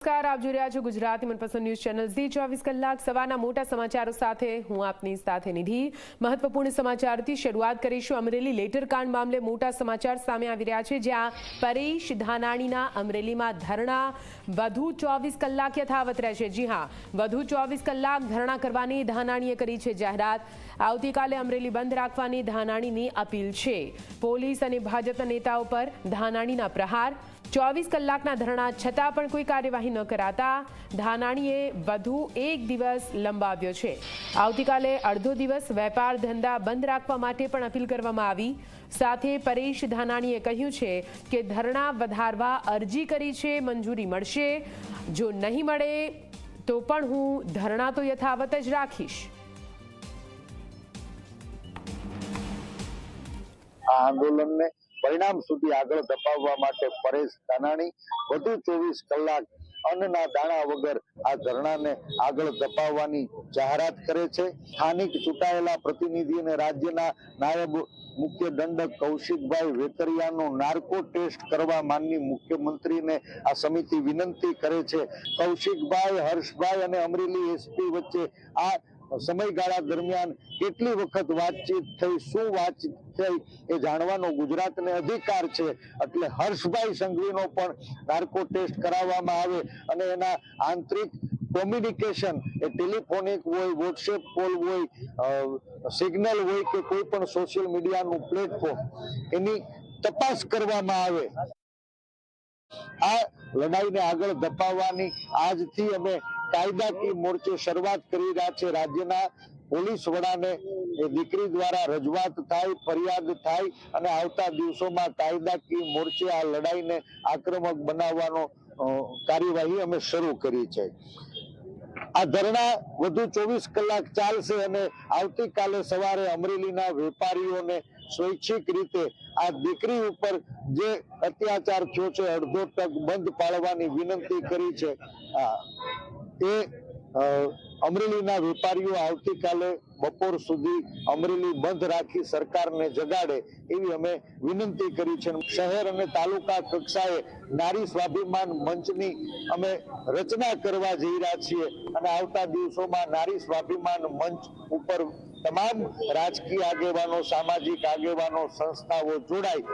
નમસ્કાર, આપ જોઈ રહ્યા છો ગુજરાતી મનપસંદ ન્યૂઝ ચેનલ ઝી 24 કલાક સવારના મોટા સમાચારો સાથે હું આપની સાથે નિધિ। મહત્વપૂર્ણ સમાચારથી શરૂઆત કરીશું। અમરેલી લેટરકાંડ મામલે મોટા સમાચાર સામે આવી રહ્યા છે, જ્યાં પરેશ ધાનાણીના અમરેલીમાં ધરણા વધુ 24 કલાક યથાવત રહેશે। જી હા, વધુ 24 કલાક ધરણા કરવાની ધાનાણીએ કરી છે જાહેરાત। આવતીકાલે અમરેલી બંધ રાખવાની ધાનાણીની અપીલ છે। પોલીસ અને ભાજપના નેતાઓ પર ધાનાણીના પ્રહાર। 24 કલાકના ધરણા છતાં પણ કોઈ કાર્યવાહી ન કરાતા ધાનાણીએ વધુ એક દિવસ લંબાવ્યો છે। આવતીકાલે અડધો દિવસ વેપાર ધંધા બંધ રાખવા માટે પણ અપીલ કરવામાં આવી। સાથે પરેશ ધાનાણીએ કહ્યું છે કે ધરણા વધારવા અરજી કરી છે, મંજૂરી મળશે। જો નહીં મળે તો પણ હું ધરણા તો યથાવત જ રાખીશ। આ આંદોલનને પરિણામ સુધી આગળ ધપાવવા માટે પરેશ ધાનાણી વધુ 24 કલાક અન્નના દાણા વગર આ ધરણાને આગળ ધપાવવાની જાહેરાત કરે છે। સ્થાનિક ચૂંટાયેલા પ્રતિનિધિ અને રાજ્યના નાયબ મુખ્ય દંડક કૌશિકભાઈ વેકરિયાનો નાર્કો ટેસ્ટ કરવા માનનીય મુખ્યમંત્રીને આ સમિતિ વિનંતી કરે છે। કૌશિકભાઈ, હર્ષભાઈ અને અમરેલી એસપી વચ્ચે આ સમયગાળા દરમિયાન કેટલી વખત વાતચીત થઈ, શું વાતચીત થઈ એ જાણવાનો ગુજરાતને અધિકાર છે। એટલે હર્ષભાઈ સંઘવીનો પણ નાર્કો ટેસ્ટ કરાવવામાં આવે અને એના આંતરિક કોમ્યુનિકેશન એ ટેલિફોનિક હોય, વોટ્સએપ કોલ હોય, સિગ્નલ હોય કે કોઈ પણ સોશિયલ મીડિયાનું પ્લેટફોર્મ, એની તપાસ કરવામાં આવે। આ લડાઈને આગળ ધપાવવાની આજથી અમે કાયદાકીય મોરચે શરૂઆત કરી રહ્યા છે। રાજ્યના પોલીસ વડાને એ દીકરી દ્વારા રજૂઆત થાય, ફરિયાદ થાય અને આવતા દિવસોમાં કાયદાકીય મોરચે આ લડાઈને આક્રમક બનાવવાનો કાર્યવાહી અમે શરૂ કરી છે। આ ધરણા વધુ 24 કલાક ચાલશે અને આવતીકાલે સવારે અમરેલીના વેપારીઓને સ્વૈચ્છિક રીતે આ દીકરી ઉપર જે અત્યાચાર થયો છે અડધો ટક બંધ પાડવાની વિનંતી કરી છે। એ અમરેલીના વેપારીઓ આવતીકાલે બપોર સુધી અમરેલી બંધ રાખી સરકારને જગાડે એવી અમે વિનંતી કરી છે। શહેર અને તાલુકા કક્ષાએ નારી સ્વાભિમાન મંચની અમે રચના કરવા જઈ રહ્યા છીએ અને આવતા દિવસોમાં નારી સ્વાભિમાન મંચ ઉપર તમામ રાજકીય આગેવાનો, સામાજિક આગેવાનો, સંસ્થાઓ જોડાય